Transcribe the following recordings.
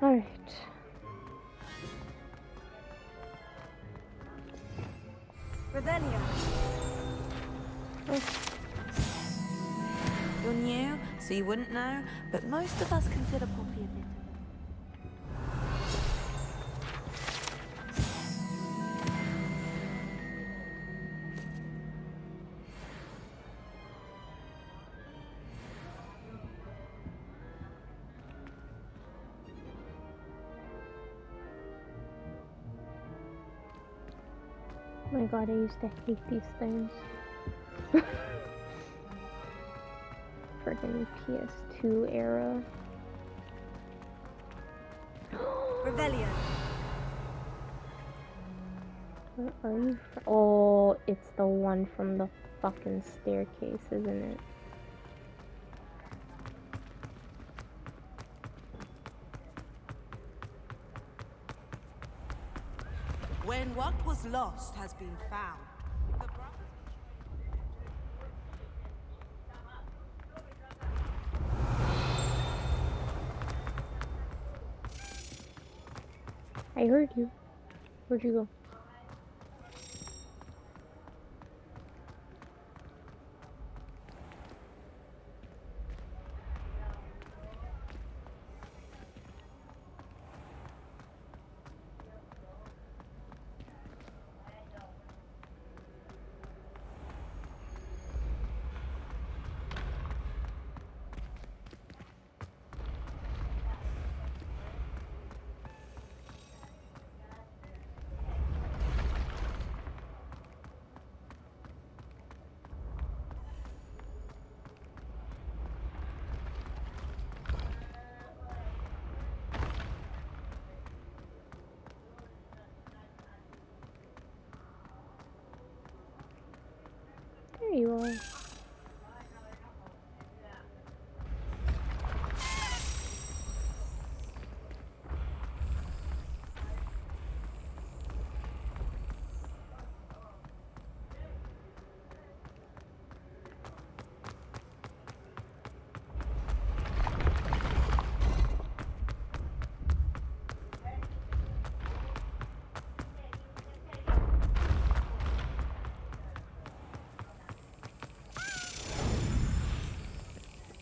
Alright. Revelio. Oh. You're new, so you wouldn't know, but most of us consider Poppy a bit. Oh my god, I used to hate these things. Friggin' PS2 era. Revelio. Where are you? Oh, it's the one from the fucking staircase, isn't it? When what was lost has been found, the I heard you. Where'd you go? There you are.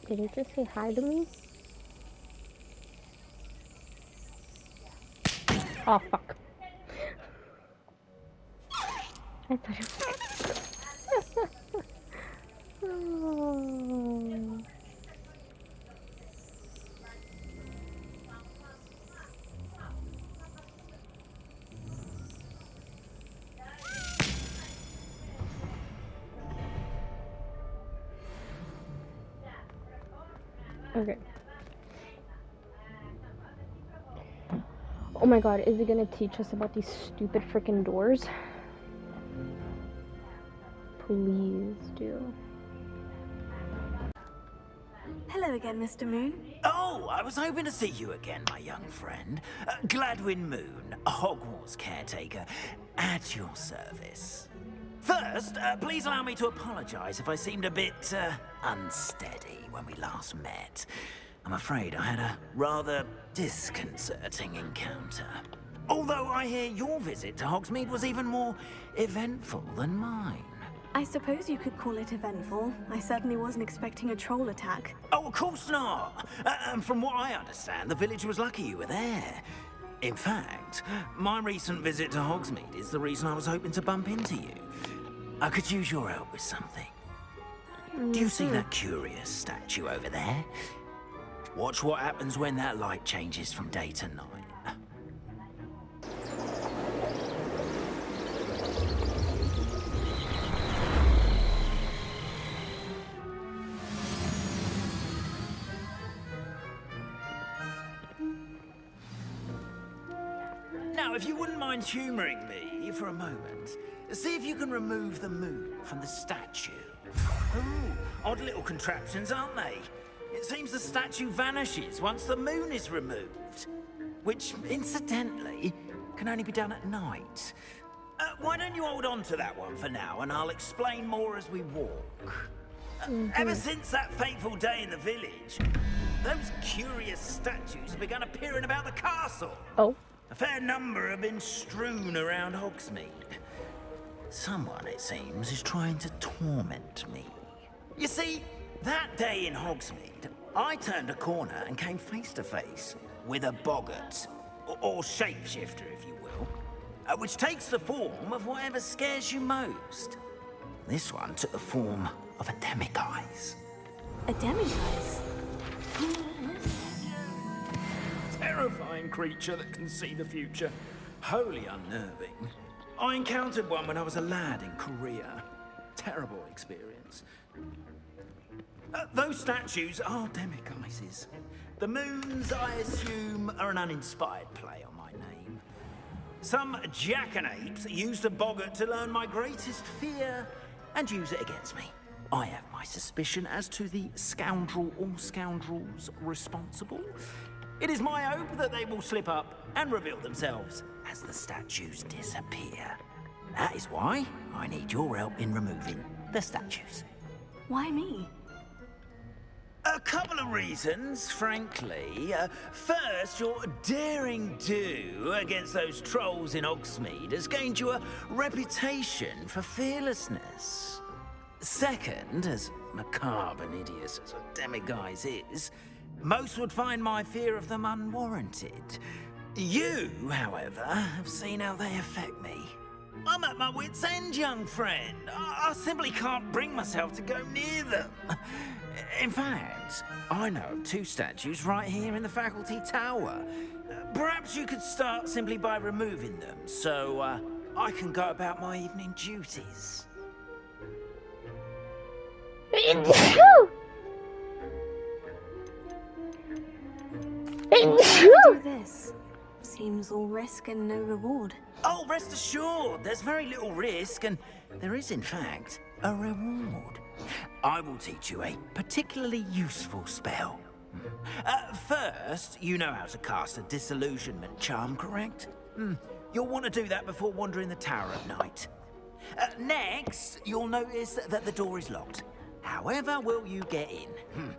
Did it just say hi to me? Oh fuck. I thought it was... Oh. Okay. Oh my god, is it gonna teach us about these stupid freaking doors? Please do. Hello again, Mr. Moon. Oh, I was hoping to see you again, my young friend. Gladwin Moon, Hogwarts caretaker, at your service. First, please allow me to apologize if I seemed a bit, unsteady when we last met. I'm afraid I had a rather disconcerting encounter. Although I hear your visit to Hogsmeade was even more eventful than mine. I suppose you could call it eventful. I certainly wasn't expecting a troll attack. Oh, of course not. And from what I understand, the village was lucky you were there. In fact, my recent visit to Hogsmeade is the reason I was hoping to bump into you. I could use your help with something. Do you see that curious statue over there? Watch what happens when that light changes from day to night. Now, if you wouldn't mind humoring me for a moment, see if you can remove the moon from the statue. Ooh, odd little contraptions, aren't they? It seems the statue vanishes once the moon is removed. Which, incidentally, can only be done at night. Why don't you hold on to that one for now, and I'll explain more as we walk. Ever since that fateful day in the village, those curious statues have begun appearing about the castle. Oh. A fair number have been strewn around Hogsmeade. Someone, it seems, is trying to torment me. You see, that day in Hogsmeade, I turned a corner and came face to face with a boggart, or shapeshifter, if you will, which takes the form of whatever scares you most. This one took the form of a demiguise. A demiguise? Terrifying creature that can see the future. Wholly unnerving. I encountered one when I was a lad in Korea. Terrible experience. Those statues are demiguises. The moons, I assume, are an uninspired play on my name. Some jackanapes used a boggart to learn my greatest fear and use it against me. I have my suspicion as to the scoundrel or scoundrels responsible. It is my hope that they will slip up and reveal themselves as the statues disappear. That is why I need your help in removing the statues. Why me? A couple of reasons, frankly. First, your daring do against those trolls in Hogsmeade has gained you a reputation for fearlessness. Second, as macabre and hideous as a demiguise is, most would find my fear of them unwarranted. You, however, have seen how they affect me. I'm at my wit's end, young friend. I simply can't bring myself to go near them. In fact, I know of 2 statues right here in the faculty tower. Perhaps you could start simply by removing them, so I can go about my evening duties. Do this. Seems all risk and no reward. Oh, rest assured, there's very little risk, and there is, in fact, a reward. I will teach you a particularly useful spell. First, you know how to cast a disillusionment charm, correct? You'll want to do that before wandering the tower at night. Next, you'll notice that the door is locked. However will you get in?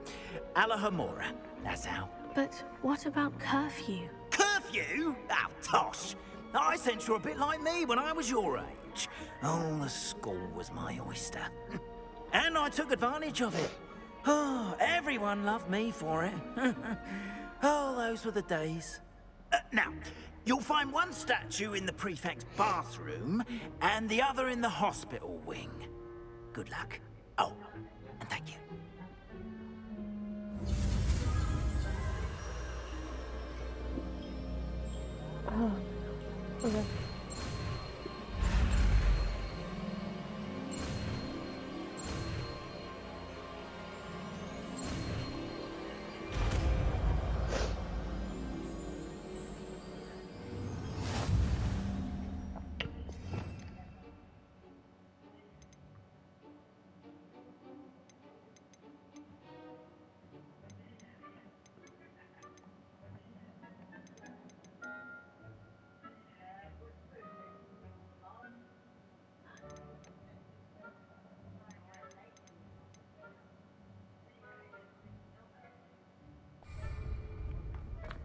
Alahomora, that's how. But what about curfew? Curfew? Oh, tosh. I sense you're a bit like me when I was your age. Oh, the school was my oyster. And I took advantage of it. Oh, everyone loved me for it. Oh, those were the days. Now, you'll find one statue in the prefect's bathroom and the other in the hospital wing. Good luck. Oh, and thank you. Oh, okay.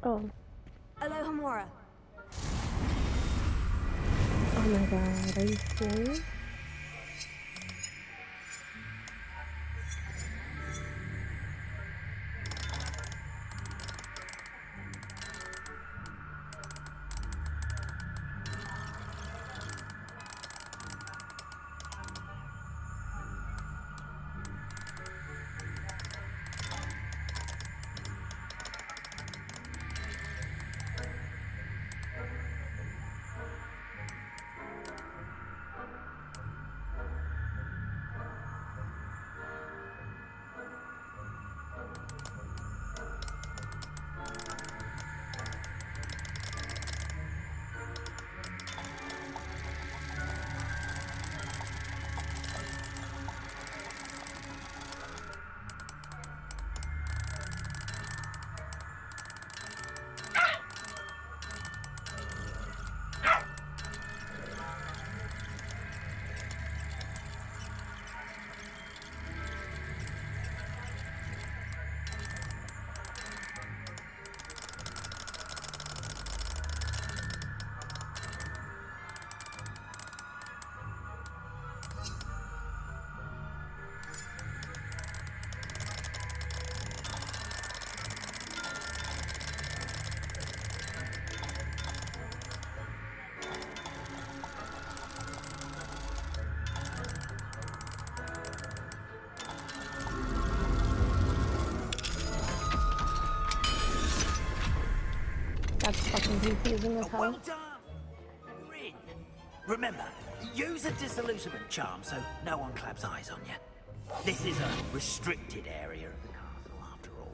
Oh. Alohomora. Oh my god, are you serious? That's fucking confusing as hell. Well done! You're in. Remember, use a disillusionment charm so no one claps eyes on you. This is a restricted area of the castle, after all.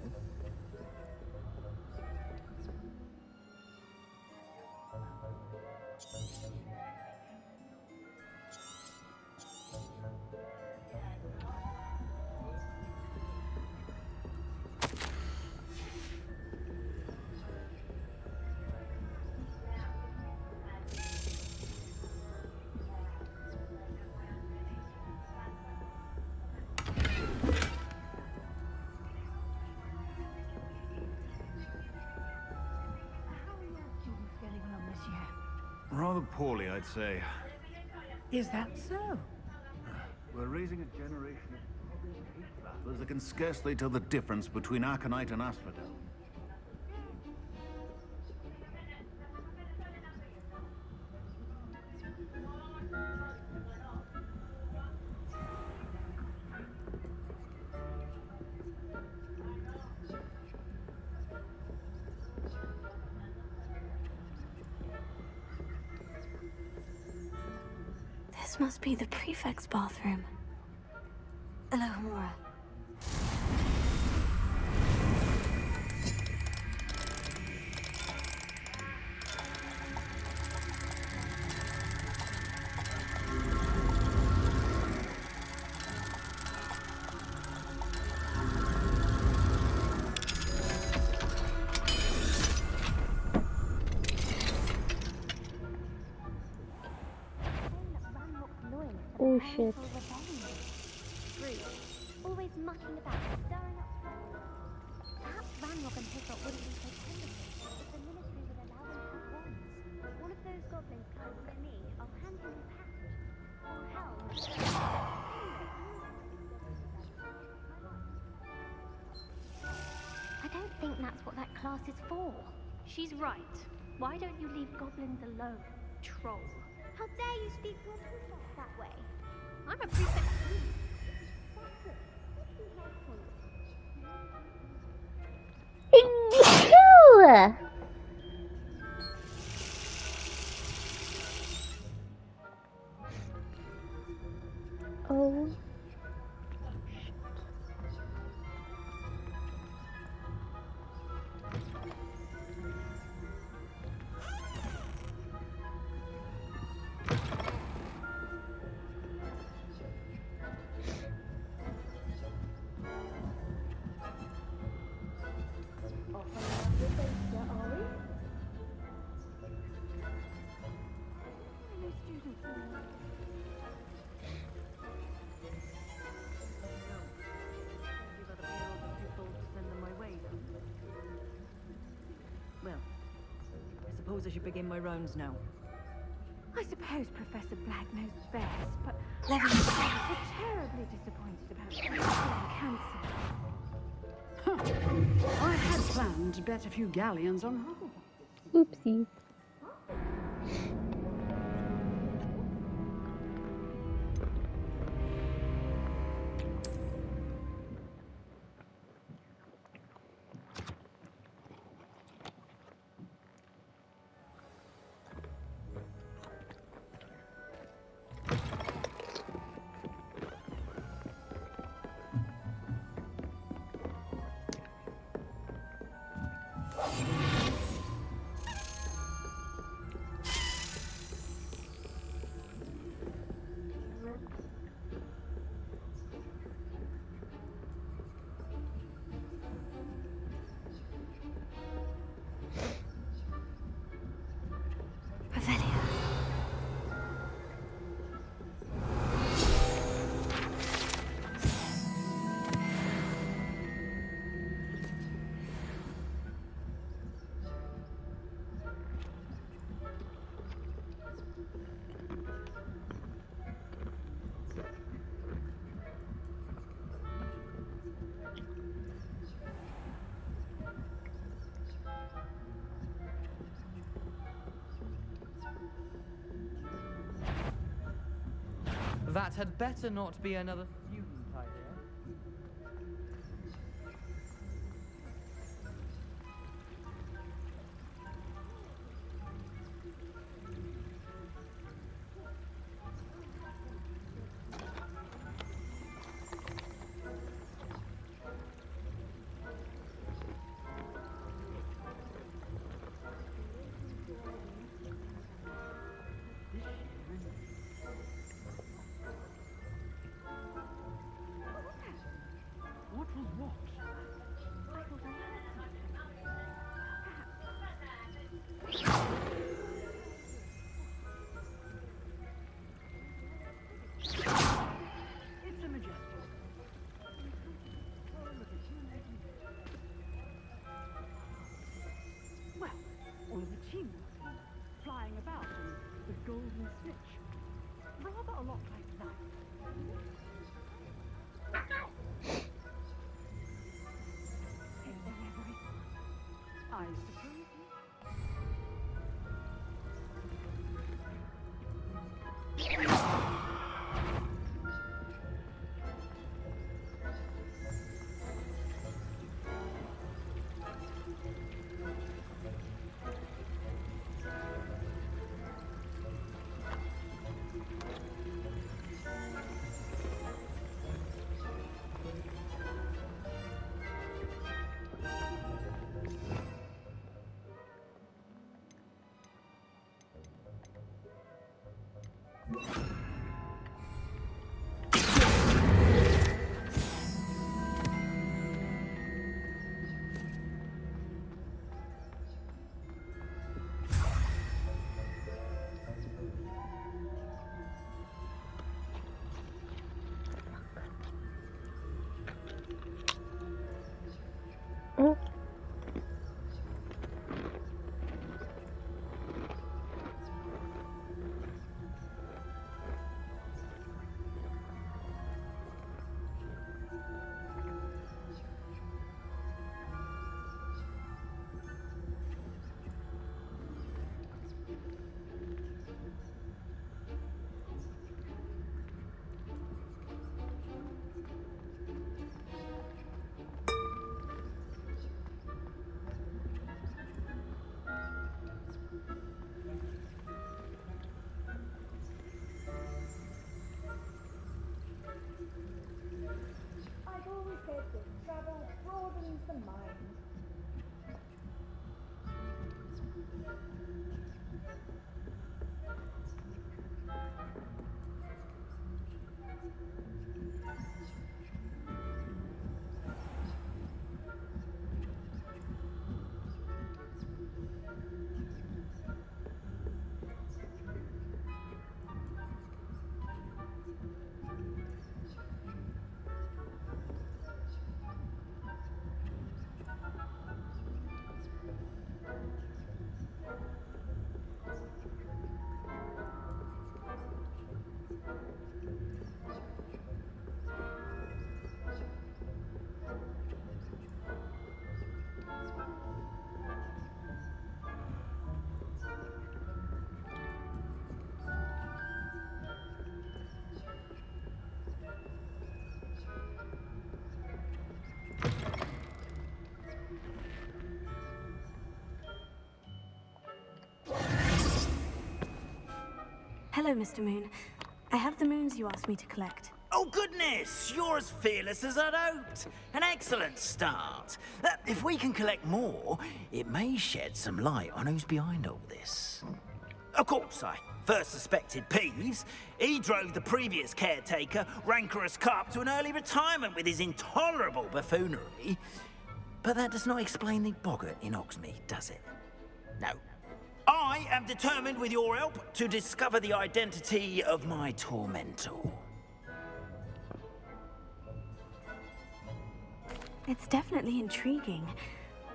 Rather poorly, I'd say. Is that so? We're raising a generation of cave battlers that can scarcely tell the difference between Aconite and Asphodel. This must be the prefect's bathroom. Alohomora. Oh shit. Always mucking about, stirring up trouble. Perhaps Ranrock and Hiccup wouldn't be so tentative if the military would allow them to have wands. One of those goblins comes near me, I'll hand him his hat. Or hell, I don't think that's what that class is for. She's right. Why don't you leave goblins alone, troll? How dare you speak to a prefect that way? I'm a prefect. Ew! Oh. Well, I suppose I should begin my rounds now. I suppose Professor Black knows best, but Levin's so terribly disappointed about cancer. I had planned to bet a few galleons on Hogwarts. Oopsie. That had better not be another student idea. routine flying about in the golden stitch. Rather a lot like that. Is there every... I suppose. Oh. I've always said that travel broadens the mind. Hello, Mr. Moon. I have the moons you asked me to collect. Oh, goodness! You're as fearless as I'd hoped. An excellent start. If we can collect more, it may shed some light on who's behind all this. Of course, I first suspected Peeves. He drove the previous caretaker, rancorous Carp, to an early retirement with his intolerable buffoonery. But that does not explain the boggart in Hogsmeade, does it? No. I am determined, with your help, to discover the identity of my tormentor. It's definitely intriguing.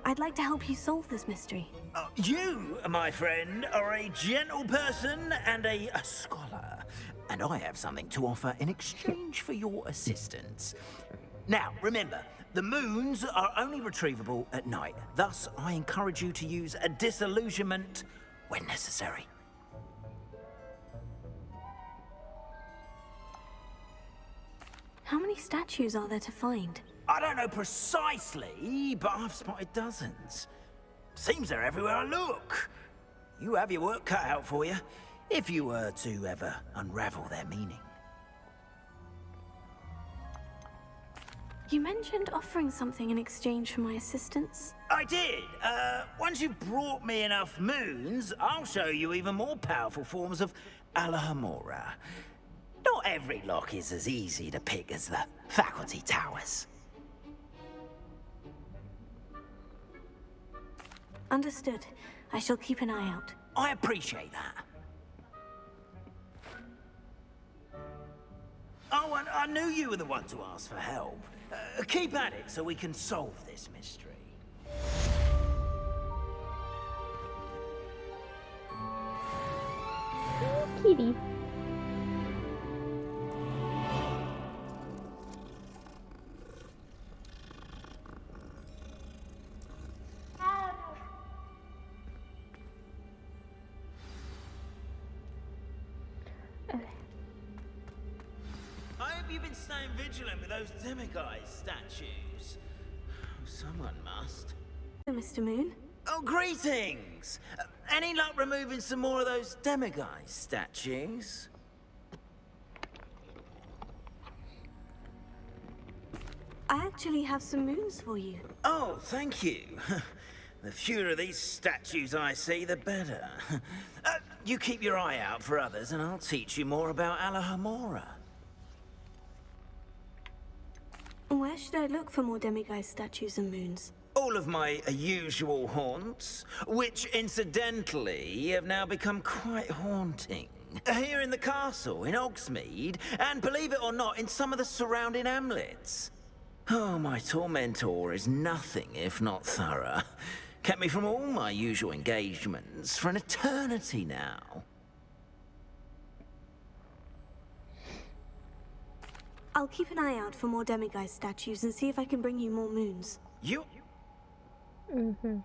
I'd like to help you solve this mystery. You, my friend, are a gentle person and a scholar. And I have something to offer in exchange for your assistance. Now, remember, the moons are only retrievable at night. Thus, I encourage you to use a disillusionment when necessary. How many statues are there to find? I don't know precisely, but I've spotted dozens. Seems they're everywhere I look. You have your work cut out for you, if you were to ever unravel their meaning. You mentioned offering something in exchange for my assistance. I did. Once you've brought me enough moons, I'll show you even more powerful forms of Alohomora. Not every lock is as easy to pick as the faculty towers. Understood. I shall keep an eye out. I appreciate that. Oh, and I knew you were the one to ask for help. Keep at it so we can solve this mystery. kitty. I hope you've been staying vigilant with those demiguise statues. Someone must. Mr. Moon? Oh, greetings! Any luck removing some more of those demiguise statues? I actually have some moons for you. Oh, thank you. The fewer of these statues I see, the better. You keep your eye out for others, and I'll teach you more about Alohomora. Where should I look for more demiguise statues and moons? All of my usual haunts, which incidentally have now become quite haunting. Here in the castle, in Hogsmeade, and believe it or not, in some of the surrounding hamlets. Oh, my tormentor is nothing if not thorough. Kept me from all my usual engagements for an eternity now. I'll keep an eye out for more demiguise statues and see if I can bring you more moons. You... Mm-hmm.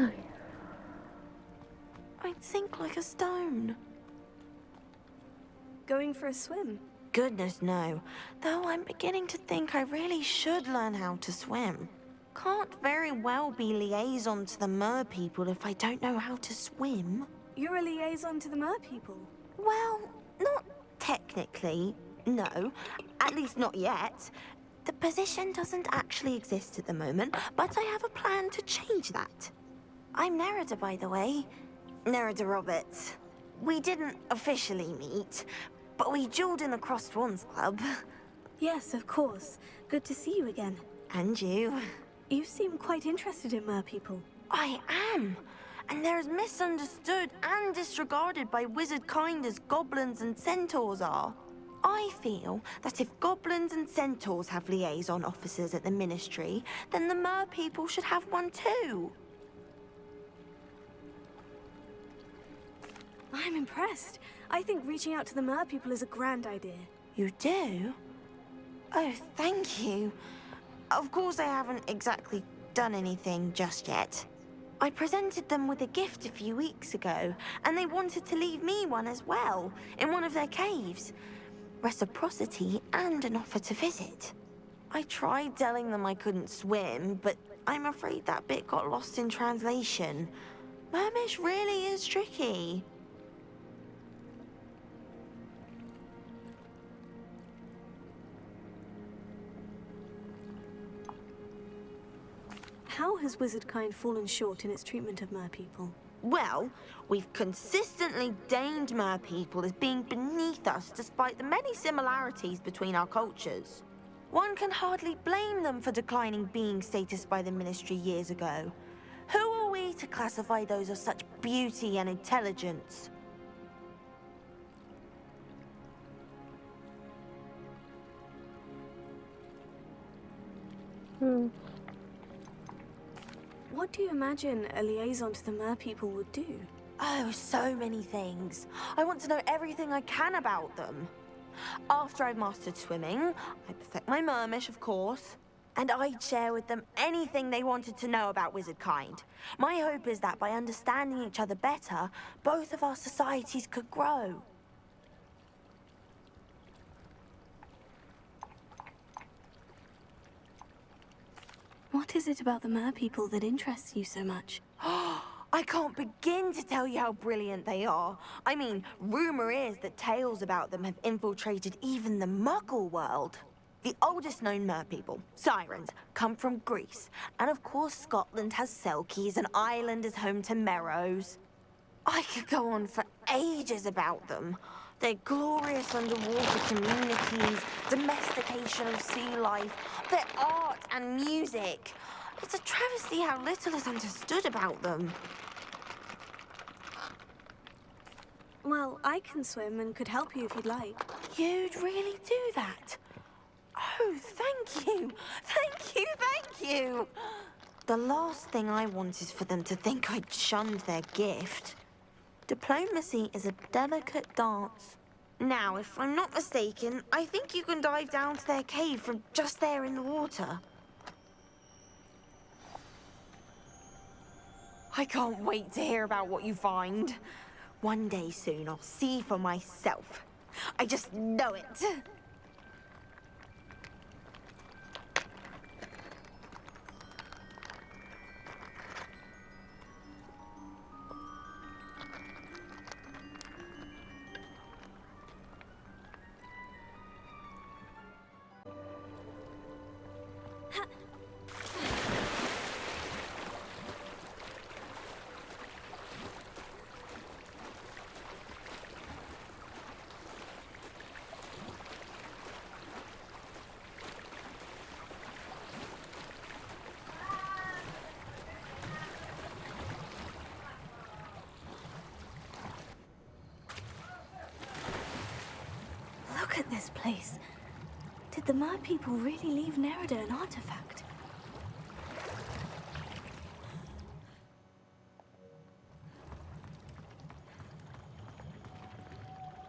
Okay. I'd sink like a stone. Going for a swim? Goodness, no. Though I'm beginning to think I really should learn how to swim. Can't very well be liaison to the mer people if I don't know how to swim. You're a liaison to the mer people? Well, not technically, no. At least not yet. The position doesn't actually exist at the moment, but I have a plan to change that. I'm Nerida, by the way. Nerida Roberts. We didn't officially meet, but we dueled in the Crossed Wands Club. Yes, of course. Good to see you again. And you. You seem quite interested in mer people. I am. And they're as misunderstood and disregarded by wizard kind as goblins and centaurs are. I feel that if goblins and centaurs have liaison officers at the Ministry, then the mer people should have one too. I'm impressed. I think reaching out to the mer people is a grand idea. You do? Oh, thank you. Of course I haven't exactly done anything just yet. I presented them with a gift a few weeks ago, and they wanted to leave me one as well, in one of their caves. Reciprocity and an offer to visit. I tried telling them I couldn't swim, but I'm afraid that bit got lost in translation. Mermish really is tricky. How has wizard kind fallen short in its treatment of mer people? Well, we've consistently deigned mer people as being beneath us despite the many similarities between our cultures. One can hardly blame them for declining being status by the Ministry years ago. Who are we to classify those of such beauty and intelligence? What do you imagine a liaison to the merpeople would do? Oh, so many things. I want to know everything I can about them. After I've mastered swimming, I perfect my mermish, of course, and I'd share with them anything they wanted to know about wizard kind. My hope is that by understanding each other better, both of our societies could grow. What is it about the merpeople that interests you so much? I can't begin to tell you how brilliant they are. I mean, rumor is that tales about them have infiltrated even the Muggle world. The oldest known merpeople, sirens, come from Greece. And of course, Scotland has Selkies and Ireland is home to Merrows. I could go on for ages about them. Their glorious underwater communities, domestication of sea life, their art and music. It's a travesty how little is understood about them. Well, I can swim and could help you if you'd like. You'd really do that? Oh, thank you! Thank you, thank you! The last thing I want is for them to think I'd shunned their gift. Diplomacy is a delicate dance. Now, if I'm not mistaken, I think you can dive down to their cave from just there in the water. I can't wait to hear about what you find. One day soon, I'll see for myself. I just know it. Look at this place. Did the merpeople really leave Nerida an artifact?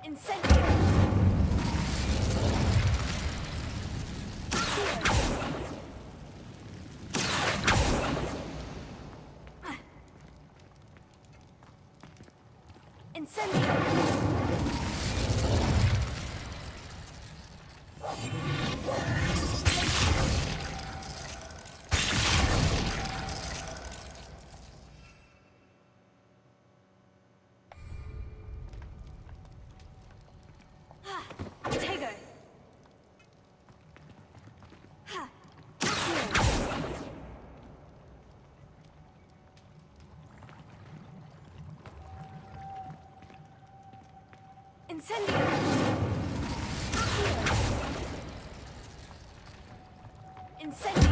Incendio! Incendio! Incendio! Incendio!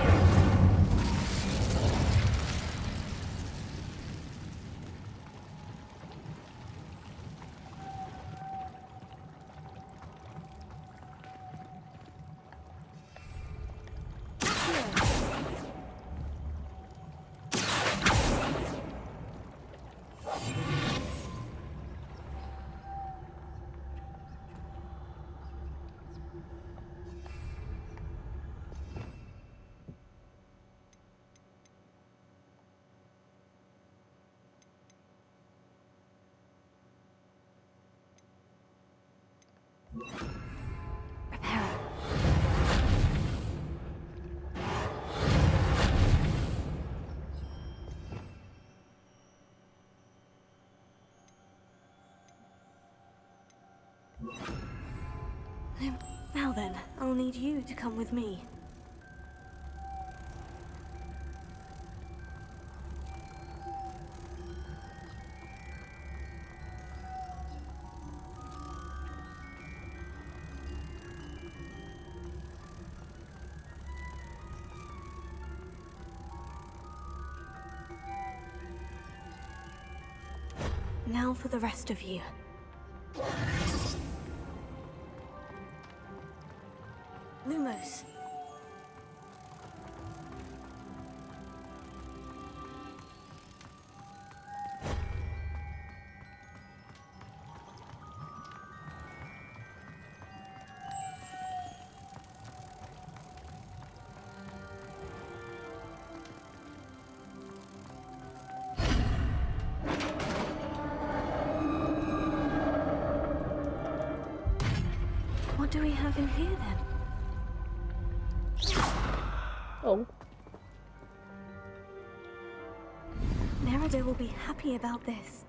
Now then, I'll need you to come with me. Now for the rest of you. Lumos. have him here then? Oh. Nerida will be happy about this.